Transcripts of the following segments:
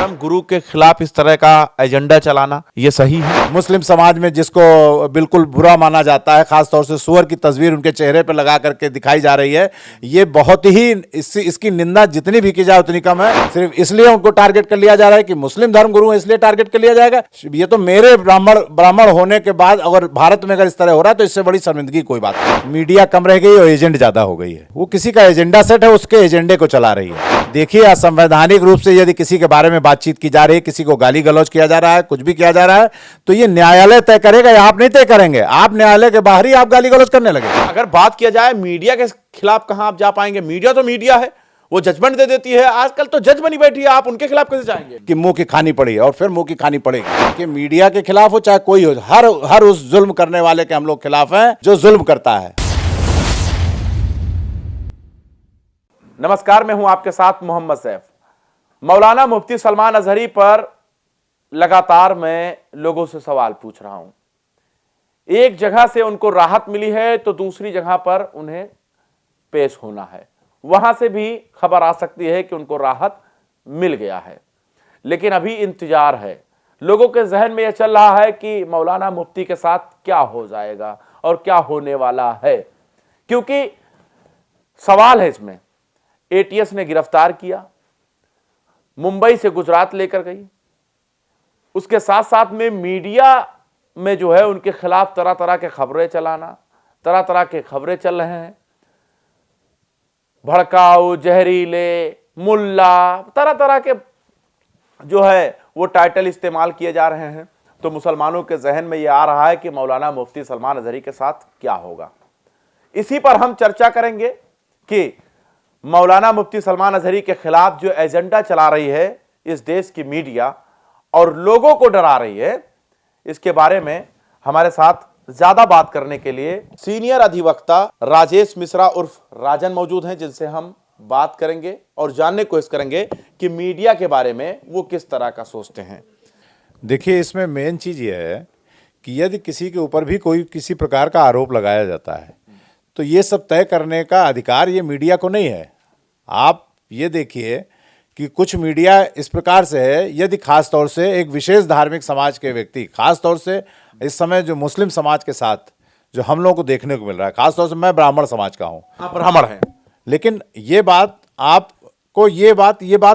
धर्म गुरु के खिलाफ इस तरह का एजेंडा चलाना ये सही है? मुस्लिम समाज में जिसको बिल्कुल बुरा माना जाता है, खासतौर से सूअर की तस्वीर उनके चेहरे पर लगा करके दिखाई जा रही है, ये बहुत ही इसकी निंदा जितनी भी की जाए उतनी कम है। सिर्फ इसलिए उनको टारगेट कर लिया जा रहा है कि मुस्लिम धर्म गुरु है, इसलिए टारगेट कर लिया जाएगा। ये तो मेरे ब्राह्मण होने के बाद अगर भारत में अगर इस तरह हो रहा है तो इससे बड़ी शर्मिंदगी कोई बात नहीं। मीडिया कम रह गई और एजेंट ज्यादा हो गई है। वो किसी का एजेंडा सेट है, उसके एजेंडे को चला रही है। देखिए, असंवैधानिक रूप से यदि किसी के बारे में बातचीत की जा रही है, किसी को गाली गलौज किया जा रहा है, कुछ भी किया जा रहा है, तो ये न्यायालय तय करेगा या आप नहीं तय करेंगे। आप न्यायालय के बाहर ही आप गाली गलौज करने लगे। अगर बात किया जाए मीडिया के खिलाफ, कहां आप जा पाएंगे? मीडिया तो मीडिया है, वो जजमेंट दे देती है। आजकल तो जज बनी बैठी है, आप उनके खिलाफ कैसे जाएंगे? कि मुंह की खानी पड़ी और फिर मुंह की खानी पड़ेगी। कि मीडिया के खिलाफ हो चाहे कोई हो, हर उस जुल्म करने वाले के हम लोग खिलाफ हैं जो जुल्म करता है। नमस्कार, मैं हूं आपके साथ मोहम्मद सैफ। मौलाना मुफ्ती सलमान अजहरी पर लगातार मैं लोगों से सवाल पूछ रहा हूं। एक जगह से उनको राहत मिली है तो दूसरी जगह पर उन्हें पेश होना है। वहां से भी खबर आ सकती है कि उनको राहत मिल गया है, लेकिन अभी इंतजार है। लोगों के जहन में यह चल रहा है कि मौलाना मुफ्ती के साथ क्या हो जाएगा और क्या होने वाला है, क्योंकि सवाल है इसमें। एटीएस ने गिरफ्तार किया, मुंबई से गुजरात लेकर गई, उसके साथ साथ में मीडिया में जो है उनके खिलाफ तरह तरह के खबरें चलाना, तरह तरह के खबरें चल रहे हैं। भड़काऊ, जहरीले, मुल्ला, तरह तरह के जो है वो टाइटल इस्तेमाल किए जा रहे हैं। तो मुसलमानों के जहन में ये आ रहा है कि मौलाना मुफ्ती सलमान अजहरी के साथ क्या होगा। इसी पर हम चर्चा करेंगे कि मौलाना मुफ्ती सलमान अजहरी के खिलाफ जो एजेंडा चला रही है इस देश की मीडिया और लोगों को डरा रही है, इसके बारे में हमारे साथ ज्यादा बात करने के लिए सीनियर अधिवक्ता राजेश मिश्रा उर्फ राजन मौजूद हैं, जिनसे हम बात करेंगे और जानने की कोशिश करेंगे कि मीडिया के बारे में वो किस तरह का सोचते हैं। देखिए, इसमें मेन चीज ये है कि यदि किसी के ऊपर भी कोई किसी प्रकार का आरोप लगाया जाता है तो ये सब तय करने का अधिकार ये मीडिया को नहीं है। आप ये देखिए कि कुछ मीडिया इस प्रकार से है, यदि खास तौर से एक विशेष धार्मिक समाज के व्यक्ति, खास तौर से इस समय जो मुस्लिम समाज के साथ जो हम लोगों को देखने को मिल रहा है, खास तौर से मैं ब्राह्मण समाज का हूँ। आप ब्राह्मण हैं, लेकिन ये बात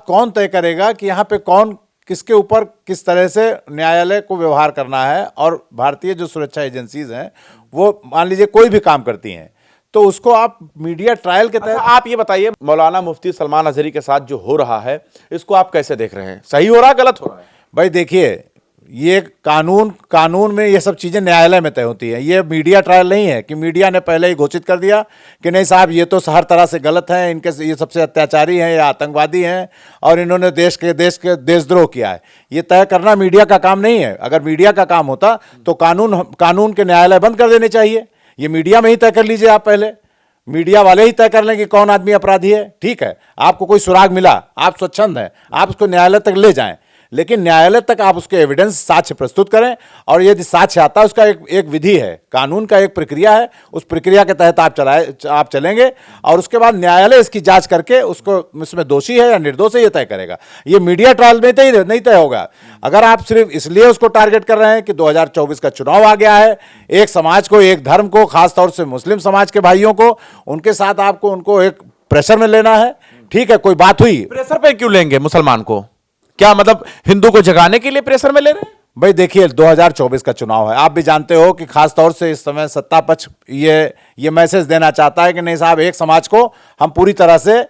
कौन तय करेगा कि यहाँ पे कौन किसके ऊपर किस तरह से न्यायालय को व्यवहार करना है। और भारतीय जो सुरक्षा एजेंसीज हैं वो मान लीजिए कोई भी काम करती हैं तो उसको आप मीडिया ट्रायल के तहत। आप ये बताइए, मौलाना मुफ्ती सलमान अजहरी के साथ जो हो रहा है इसको आप कैसे देख रहे हैं? सही हो रहा है, गलत हो रहा है? भाई देखिए, ये कानून में ये सब चीज़ें न्यायालय में तय होती है। ये मीडिया ट्रायल नहीं है कि मीडिया ने पहले ही घोषित कर दिया कि नहीं साहब ये तो हर तरह से गलत है, ये सबसे अत्याचारी हैं या आतंकवादी हैं और इन्होंने देशद्रोह किया है। ये तय करना मीडिया का काम नहीं है। अगर मीडिया का काम होता तो कानून के न्यायालय बंद कर देने चाहिए। ये मीडिया में ही तय कर लीजिए। आप पहले मीडिया वाले ही तय कर लें कि कौन आदमी अपराधी है। ठीक है, आपको कोई सुराग मिला, आप स्वच्छंद हैं, आप उसको न्यायालय तक ले जाएं, लेकिन न्यायालय तक आप उसके एविडेंस, साक्ष्य प्रस्तुत करें। और यदि साक्ष्य आता है, उसका एक विधि है, कानून का एक प्रक्रिया है, उस प्रक्रिया के तहत आप चलेंगे और उसके बाद न्यायालय इसकी जांच करके उसको इसमें दोषी है या निर्दोष है ये तय करेगा। ये मीडिया ट्रायल में नहीं तय होगा। अगर आप सिर्फ इसलिए उसको टारगेट कर रहे हैं कि 2024 का चुनाव आ गया है, एक समाज को, एक धर्म को, खासतौर से मुस्लिम समाज के भाइयों को, उनके साथ आपको उनको एक प्रेशर में लेना है। ठीक है, कोई बात हुई। प्रेशर पे क्यों लेंगे मुसलमान को? क्या मतलब हिंदू को जगाने के लिए प्रेशर में ले रहे हैं? भाई देखिए, 2024 का चुनाव है। आप भी जानते हो कि खास तौर से इस समय सत्ता पक्ष ये मैसेज देना चाहता है कि नहीं साहब, एक समाज को हम पूरी तरह से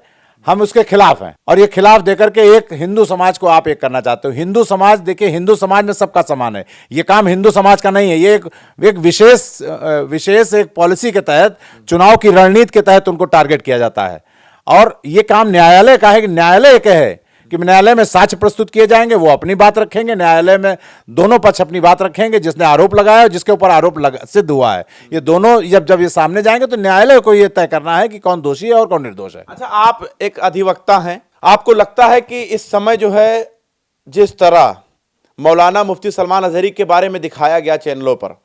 हम उसके खिलाफ हैं और ये खिलाफ देकर के एक हिंदू समाज को आप एक करना चाहते हो। हिंदू समाज, देखिए, हिंदू समाज में सबका समान है। ये काम हिंदू समाज का नहीं है। ये एक विशेष एक पॉलिसी के तहत, चुनाव की रणनीति के तहत उनको टारगेट किया जाता है। और ये काम न्यायालय का है कि न्यायालय एक है कि न्यायालय में साक्ष्य प्रस्तुत किए जाएंगे, वो अपनी बात रखेंगे, न्यायालय में दोनों पक्ष अपनी बात रखेंगे। जिसने आरोप लगाया है, जिसके ऊपर आरोप सिद्ध हुआ है, ये दोनों जब ये सामने जाएंगे तो न्यायालय को ये तय करना है कि कौन दोषी है और कौन निर्दोष है। अच्छा, आप एक अधिवक्ता हैं, आपको लगता है कि इस समय जो है जिस तरह मौलाना मुफ्ती सलमान अजहरी के बारे में दिखाया गया चैनलों पर,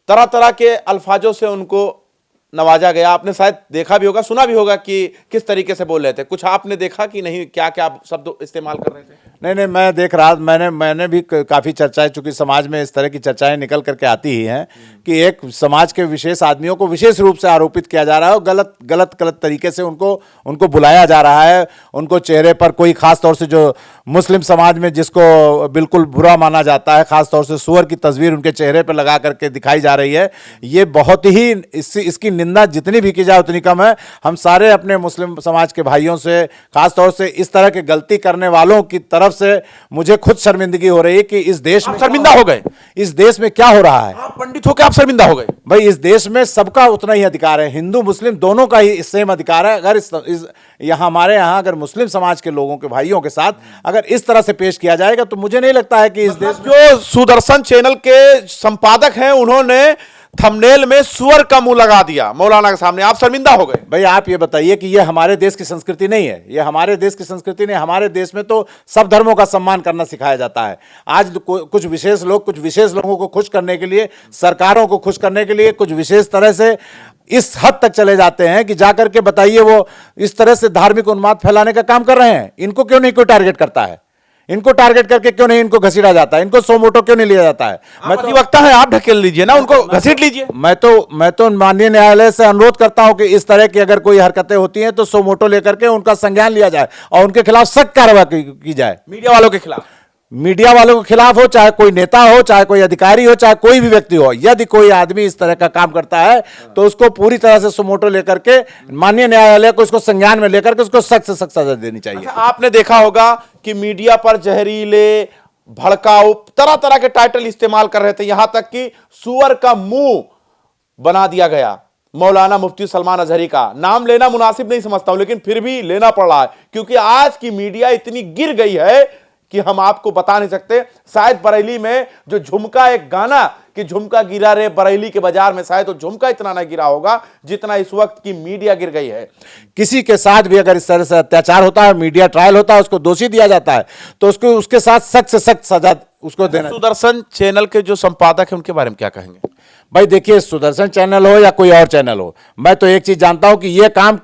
तरह तरह के अल्फाजों से उनको नवाजा गया। आपने शायद देखा भी होगा, सुना भी होगा कि किस तरीके से बोल रहे थे। कुछ आपने देखा कि नहीं, क्या क्या शब्द इस्तेमाल कर रहे थे? नहीं, मैं देख रहा, मैंने भी काफ़ी चर्चाएं, चूंकि समाज में इस तरह की चर्चाएं निकल करके आती ही हैं कि एक समाज के विशेष आदमियों को विशेष रूप से आरोपित किया जा रहा है और गलत तरीके से उनको बुलाया जा रहा है। उनको चेहरे पर कोई खास तौर से जो मुस्लिम समाज में जिसको बिल्कुल बुरा माना जाता है, खास तौर से सूअर की तस्वीर उनके चेहरे पर लगा करके दिखाई जा रही है। ये बहुत ही इसकी निंदा जितनी भी की जाए उतनी कम है। हम सारे अपने मुस्लिम समाज के भाइयों से, खास तौर से इस तरह के गलती करने वालों की तरफ से मुझे खुद शर्मिंदगी हो रही है कि इस देश में शर्मिंदा हो गए। इस देश में क्या हो रहा है। आप पंडित होकर आप शर्मिंदा हो गए। भाई, इस देश में सबका उतना ही अधिकार है, हिंदू मुस्लिम दोनों का ही सेम अधिकार है। अगर हमारे यहाँ अगर मुस्लिम समाज के लोगों के भाइयों के साथ अगर इस तरह से पेश किया जाएगा तो मुझे नहीं लगता है कि इस देश में। जो सुदर्शन चैनल के संपादक हैं, उन्होंने थंबनेल में सुअर का मुंह लगा दिया मौलाना के सामने, आप शर्मिंदा हो गए। भाई, आप ये बताइए कि ये हमारे देश की संस्कृति नहीं है। ये हमारे देश की संस्कृति नहीं। हमारे देश में तो सब धर्मों का सम्मान करना सिखाया जाता है। आज कुछ विशेष लोगों को खुश करने के लिए, सरकारों को खुश करने के लिए कुछ विशेष तरह से इस हद तक चले जाते हैं कि जाकर के बताइए वो इस तरह से धार्मिक उन्माद फैलाने का काम कर रहे हैं। इनको क्यों नहीं कोई टारगेट करता है? इनको टारगेट करके क्यों नहीं इनको घसीटा जाता है? इनको सो मोटो क्यों नहीं लिया जाता है? मैं तो वक्ता है, आप ढकेल लीजिए ना, उनको घसीट लीजिए। मैं तो माननीय न्यायालय से अनुरोध करता हूं कि इस तरह की अगर कोई हरकतें होती हैं तो सो मोटो लेकर के उनका संज्ञान लिया जाए और उनके खिलाफ सख्त कार्रवाई की जाए। मीडिया वालों के खिलाफ, मीडिया वालों के खिलाफ हो, चाहे कोई नेता हो, चाहे कोई अधिकारी हो, चाहे कोई भी व्यक्ति हो। यदि कोई आदमी इस तरह का काम करता है तो उसको पूरी तरह से सुमोटो लेकर के माननीय न्यायालय को इसको संज्ञान में लेकर के उसको सख्त से सख्त सजा देनी चाहिए। अच्छा, आपने देखा होगा कि मीडिया पर जहरीले, भड़काऊ, तरह तरह के टाइटल इस्तेमाल कर रहे थे, यहां तक कि सुअर का मुंह बना दिया गया। मौलाना मुफ्ती सलमान अजहरी का नाम लेना मुनासिब नहीं समझता हूं, लेकिन फिर भी लेना पड़ रहा है क्योंकि आज की मीडिया इतनी गिर गई है कि हम आपको बता नहीं सकते। शायद बरेली में जो झुमका, एक गाना कि झुमका गिरा रे बरेली के बाजार में, शायद तो झुमका इतना ना गिरा होगा जितना इस वक्त की मीडिया गिर गई है। किसी के साथ भी अगर इस तरह से अत्याचार होता है, मीडिया ट्रायल होता है, उसको दोषी दिया जाता है तो उसके साथ सख्त से सख्त सजा उसको देना। सुदर्शन चैनल के जो संपादक हैं उनके बारे में क्या कहेंगे? भाई देखिए, सुदर्शन चैनल हो या कोई और चैनल हो, मैं तो एक चीज जानता हूं कि यह काम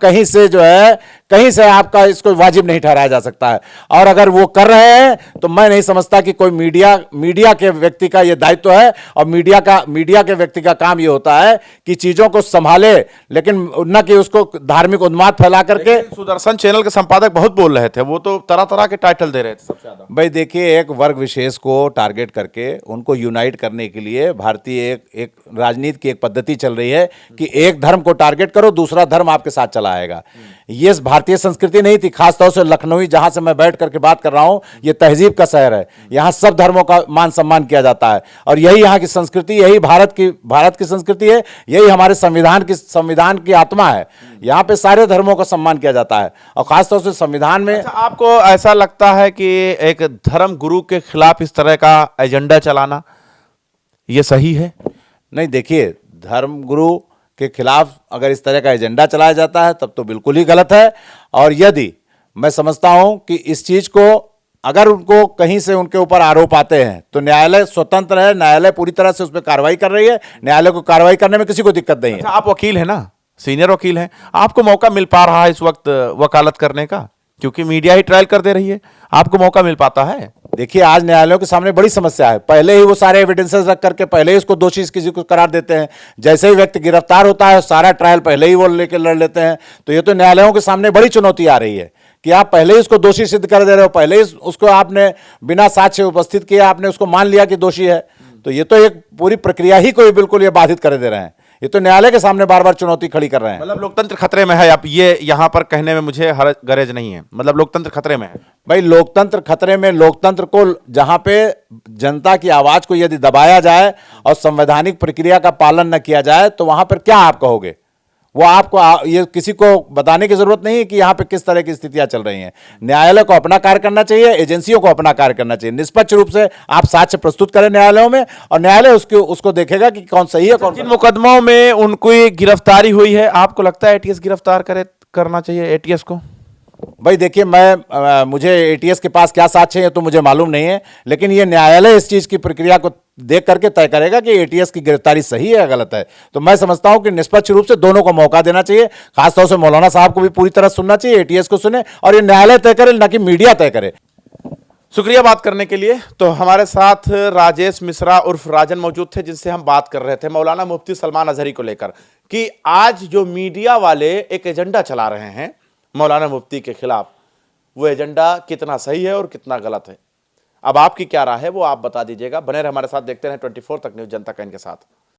कहीं से आपका इसको वाजिब नहीं ठहराया जा सकता है। और अगर वो कर रहे हैं तो मैं नहीं समझता कि कोई मीडिया के व्यक्ति का यह दायित्व है। और मीडिया के व्यक्ति का काम यह होता है कि चीजों को संभाले, लेकिन न कि उसको धार्मिक उन्माद फैला करके। सुदर्शन चैनल के संपादक बहुत बोल रहे थे, वो तो तरह तरह के टाइटल दे रहे थे सबसे ज्यादा। भाई देखिए, एक वर्ग विशेष को टारगेट करके उनको यूनाइट करने के लिए भारतीय एक राजनीति की एक पद्धति चल रही है कि एक धर्म को टारगेट करो, दूसरा धर्म आपके साथ चला आएगा। ये भारतीय संस्कृति नहीं थी। खासतौर से लखनऊ, जहां से मैं बैठ करके बात कर रहा हूं, ये तहजीब का शहर है। यहां सब धर्मों का मान सम्मान किया जाता है और यही यहां की संस्कृति, यही भारत की संस्कृति है, यही हमारे संविधान की आत्मा है। यहां पे सारे धर्मों का सम्मान किया जाता है और खासतौर से संविधान में। अच्छा, आपको ऐसा लगता है कि एक धर्म गुरु के खिलाफ इस तरह का एजेंडा चलाना यह सही है? नहीं, देखिए, धर्म गुरु के खिलाफ अगर इस तरह का एजेंडा चलाया जाता है तब तो बिल्कुल ही गलत है। और यदि मैं समझता हूं कि इस चीज को अगर उनको कहीं से उनके ऊपर आरोप आते हैं तो न्यायालय स्वतंत्र है, न्यायालय पूरी तरह से उस पर कार्रवाई कर रही है। न्यायालय को कार्रवाई करने में किसी को दिक्कत नहीं है। अच्छा, आप वकील हैं ना, सीनियर वकील हैं, आपको मौका मिल पा रहा है इस वक्त वकालत करने का? क्योंकि मीडिया ही ट्रायल कर दे रही है, आपको मौका मिल पाता है? देखिए, आज न्यायालयों के सामने बड़ी समस्या है। पहले ही वो सारे एविडेंसेस रख करके पहले ही उसको दोषी किसी को करार देते हैं। जैसे ही व्यक्ति गिरफ्तार होता है, सारा ट्रायल पहले ही वो लेकर लड़ लेते हैं। तो ये तो न्यायालयों के सामने बड़ी चुनौती आ रही है कि आप पहले ही उसको दोषी सिद्ध कर दे रहे हो, पहले ही उसको आपने बिना साक्ष्य उपस्थित किए आपने उसको मान लिया कि दोषी है। तो ये तो एक पूरी प्रक्रिया ही को बिल्कुल ये बाधित कर दे रहे हैं। ये तो न्यायालय के सामने बार बार चुनौती खड़ी कर रहे हैं। मतलब लोकतंत्र खतरे में है, आप ये यहां पर कहने में मुझे हर गरज नहीं है, मतलब लोकतंत्र खतरे में है। भाई, लोकतंत्र खतरे में, लोकतंत्र को जहां पे जनता की आवाज को यदि दबाया जाए और संवैधानिक प्रक्रिया का पालन न किया जाए तो वहां पर क्या आप कहोगे? वो आपको ये किसी को बताने की जरूरत नहीं है कि यहां पे किस तरह की स्थितियां चल रही हैं। न्यायालय को अपना कार्य करना चाहिए, एजेंसियों को अपना कार्य करना चाहिए। निष्पक्ष रूप से आप साक्ष्य प्रस्तुत करें न्यायालयों में और न्यायालय उसको देखेगा कि कौन सही है, कौन। जिन मुकदमों में उनको गिरफ्तारी हुई है, आपको लगता है एटीएस गिरफ्तार करना चाहिए एटीएस को? भाई देखिए, मुझे एटीएस के पास क्या साक्ष्य है तो मुझे मालूम नहीं है, लेकिन ये न्यायालय इस चीज की प्रक्रिया को देख करके तय करेगा कि एटीएस की गिरफ्तारी सही है या गलत है। तो मैं समझता हूं कि निष्पक्ष रूप से दोनों को मौका देना चाहिए, खासतौर से मौलाना साहब को भी पूरी तरह सुनना चाहिए, एटीएस को सुने, और ये न्यायालय तय करे, ना कि मीडिया तय करे। शुक्रिया बात करने के लिए। तो हमारे साथ राजेश मिश्रा उर्फ राजन मौजूद थे, जिनसे हम बात कर रहे थे मौलाना मुफ्ती सलमान अजहरी को लेकर कि आज जो मीडिया वाले एक एजेंडा चला रहे हैं मौलाना मुफ्ती के खिलाफ, वो एजेंडा कितना सही है और कितना गलत है। अब आपकी क्या राय है वो आप बता दीजिएगा। बने रहे हमारे साथ, देखते रहें 24 तक न्यूज़, जनता का इनके साथ।